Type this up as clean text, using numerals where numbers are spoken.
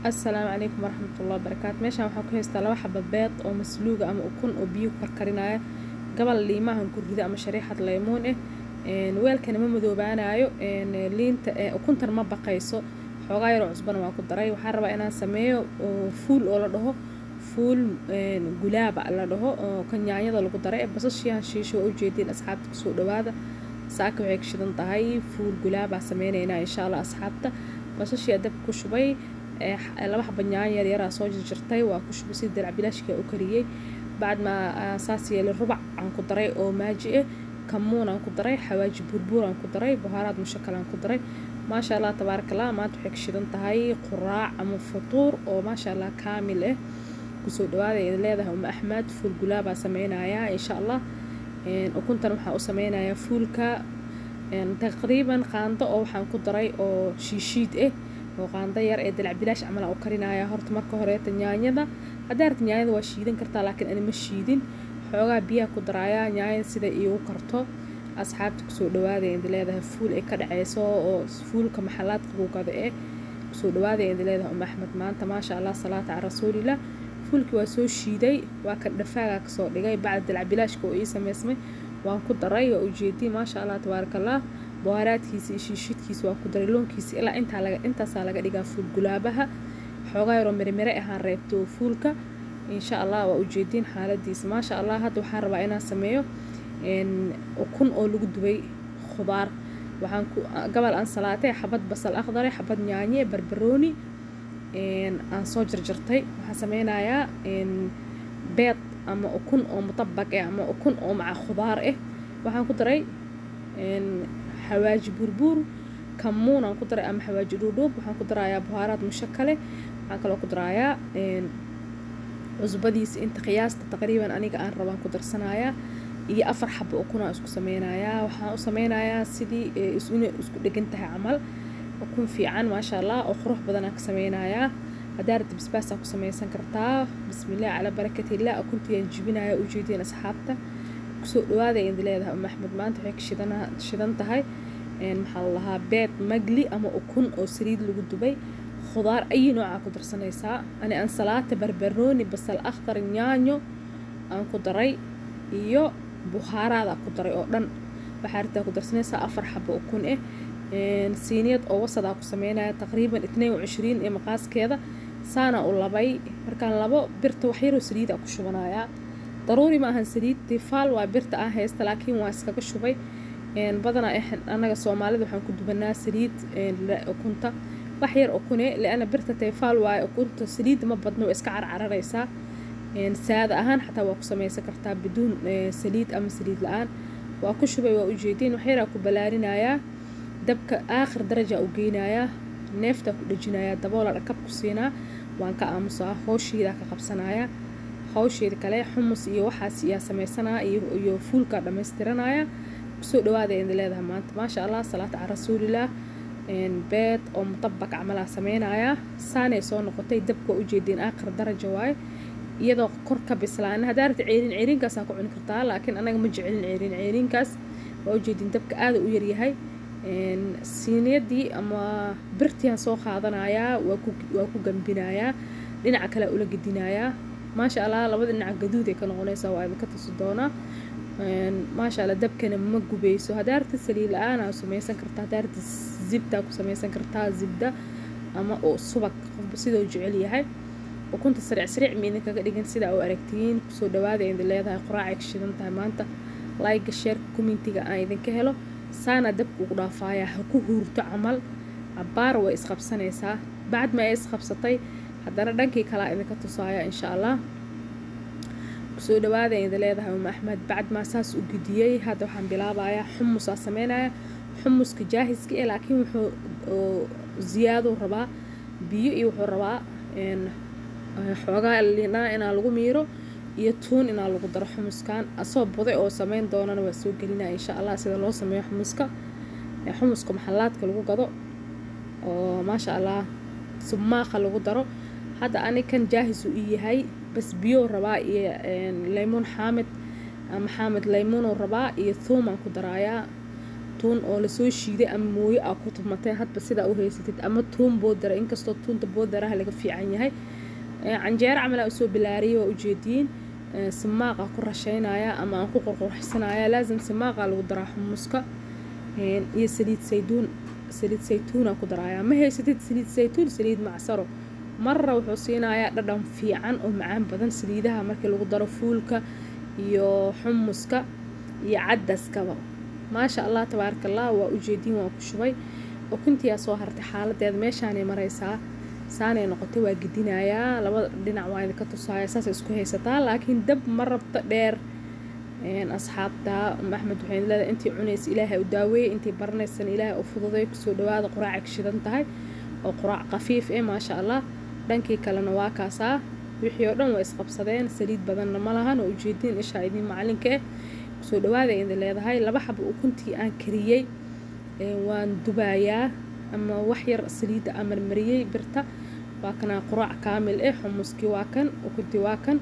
السلام عليكم ورحمة الله وبركاته. meeshaan waxaan ku haystaa laba xabba beed oo masluuga ama ukun oo biyo karkarinaya gabal liimahan ku rida ama shariixad laymoon weelkana ma madoobaanayo liinta ukuntan ma baqayso xoogaa yar cusbana waan ku daray. waxaan rabaa inaan sameeyo fuul oo la dhaho fuul gulaaba la dhaho oo kanyaanyada lagu daray basashiyan shiisho u jeedin asxaabta kusoo dhawaada saaka waxay ka shidan tahay fuul gulaaba sameeynayna insha Allah asxaabta basashiya dab ku shubay laba xabba yaanyo yar soo jirtay waa ku shubay si dirac bilaashka u kariyay baad ma asaasiye rubac aan ku daray oo maaji kamuun aan ku daray xawaaji burbur aan ku daray bahaarad mushakal aan ku daray ma sha Allah tabarakallah maanta waxay ka shidan tahay quraac ama futuur oo ma sha Allah kaamil kusoo dhawaada ee leedahay Ahmed fuul gulaaba sameeynaya insha Allah ukuntan waxa uu sameeynaya fuulka taqriiban qaando oo waxaan ku daray oo shiishiid oo qaando yar ee dalac bilaash amal oo karinaya horta marka hore yaanyada hadaarta yaanyada waa shiidan kartaa laakiin ani ma shiidin xoogaa biyaha ku daraya yaanyada sida iigu karto asxaabta kusoo dhawaada ee leedahay fuul ay ka dhacayso oo fuulka maxalaadka lagu gado kusoo dhawaada ee leedahay Ahmed maanta ma sha Allah salaata ala rasuulillah fuulki waa soo shiiday waa ka dhafaaga ka soo dhigay baad dalac bilaashka oo ii sameysmay waan ku daray oo ujeedii ma sha Allah tabarakallah bahaaraadkiisa shiishidkiisa waa ku daray loonkiisa ilaa intaas laga dhigaa fuul gulaabaha xoogaa yar oo mirmire ahaan reebto fuulka insha Allah waa ujeedin xaaladiisa ma sha Allah hadda waxaan rabaa inaan sameeyo ukun oo lagu dubay khudaar waxaan ku gabal aan salaatay xabad basal akhdar xabad yaanyo barbarooni aan soo jarjartay waxaan sameynayaa beed ama ukun oo mutabaq ama ukun oo maca khudaar waxaan ku daray xawaaji burbur kamuun aan ku daray ama xawaaji dhuudhuub waxaan ku darayaa bahaarad mushakale waxaan kaloo ku darayaa cusbadiisa inta qiyaasta taqriiban aniga aan rabaan ku darsanayaa iyo 4 xabbo ukun aan isku sameynayaa waxaan u sameynayaa sidii isku dhagan tahay amal ukun fiican ma sha Allah oo qurux badan aan ka sameynayaa hadaarta bisbaas aan ku sameysan kartaa bismillaah ala barakatillah ukuntiyan jibinaya u jeedin asxaabta kusoo dhawaada ee leedahay Ahmed maanta waxay ka shidan tahay maxaa lahaa beed magli ama ukun oo saliid lagu dubay khudaar ay nooc ku darsanaysaa ani aan salaata barbarooni basal akhdar yaanyo aan ku daray iyo buhaarada ku daray oo dhan waxa arta ku darsanaysaa 4 xabbo ukun siiniyad oo wasada ku sameynaya taqriiban 22 ee maqaaskeeda saana u labay markaan labo birta wax yar oo saliid ku shubanaya daruuri ma ahan saliid tifaal waa birta aan haysta laakiin waa iskaga shubay badana anaga Soomaalida waxaan ku dubanaa saliid ukunta wax yar ukun leena birta tifaal waa ukunta saliid ma badno iska carcaraysa saada ahaan xataa waa ku sameysan kartaa biduun saliid ama saliid la'aan waa ku shubay waa u jeedin wax yar ku balaarinaya dabka aakhir daraja u geynaya neefta ku dhajinaya dabool dhakab ku siinaa waan ka aamusaa hooshida ka qabsanaya hawsheeda kale xumus iyo waxaas iyo sameysanaa iyo fuulka dhameystiranaya kusoo dhawaada ee leedahay maanta ma sha Allah salaata ala rasuulillah beed oo mutabaq amal sameynaya saanay soo noqotay dabka u jeedin aakhir daraja waay iyadoo kor ka bislaan hadaarta ceerinkaas ku cuni kartaa laakiin anaga ma jecelin ceerinkaas waa u jeedin dabka aad u yar yahay siiniyadii ama birtiyan soo qaadanaya waa ku gambinaya dhinaca kale ula gidinaya ما شاء الله labada dhinac gaduud ay ka noqonaysaa waa idin ka tusi doona ma sha Allah dabkana ma gubeyso hadaarta saliid la'aan aad sameysan kartaa hadaarta zibda ku sameysan kartaa zibda ama oo subag qofba sidoo jecel yahay ukunta sariic miina kaga dhigan sida oo aragtiin kusoo dhawaada in leedahay quraac shidan tahay maanta like share commentiga aan idin ka helo saana dabku ugu dhaafaya ha ku huurto amal abaar way isqabsanaysaa baad ma isqabsatay haddana dhankii kala idinka tusaaya insha Allah kusoo dhawaada in leedahay Ahmed baad ma saas u gudiyay hadda waxaan bilaabayaa hummus sameynaya hummuska jaahiska laakiin wuxuu ziyaado rabaa biyo iyo wuxuu rabaa xoogaa liinaa in lagu miiro iyo tuun in lagu daro hummuskan asoo boday oo sameyn doonana waa soo gelinaa insha Allah sida loo sameeyo hummuska maxalaadka lagu gado oo ma sha Allah sumaqa lagu daro hadda ani kan jaahis u yahay bas biyo rabaa iyo lemon xaamid ama xaamid lemon rabaa iyo thuum aan ku darayaa tuun oo la soo shiiday ama mooyo aa ku tumatay hadba sida u haysatid ama tuun boodara inkastoo tuunta boodaraha laga fiican yahay canjeero camal aan usoo bilaariyay waa ujeediin samaaqa ku rashaynaya ama aan ku qurqurxsanaya laazim samaaqa lagu daraa xumuska iyo saliid saytuun ku daraaya ma haysatid saliid saytuun saliid macsaro marra wuxuu siinayaa dhadhan fiican oo macaan badan saliidaha markii lagu daro fuulka iyo xumuska iyo cadaskaba maasha Allah tabaarakallah waa ujeediin waan ku shubay oo kuntiya soo hartay xaaladeed meeshaan ay maraysaa saanay noqotay waa gidinayaa labada dhinac waa idinka tusaaya saas isku haysataa laakiin dab ma rabta dheer asxaabta Axmed waxay leedahay intii cunaysa Ilaahay u daaweeyay intii baranaysan Ilaahay u fududay ku soo dhawaada quraac shidan tahay oo quraac qafiif maasha Allah dhankii kalena waa kaasa wixii oo dhan way isqabsadeen saliid badanna ma lahan oo ujeediin isha idin macalinka soo dhawaada idin leedahay laba xabo ukuntii aan kariyay waan dubayaa ama wax yar saliid mariyay birta waa kana quraac kaamil xumuskii waa kan ukuntii waa kan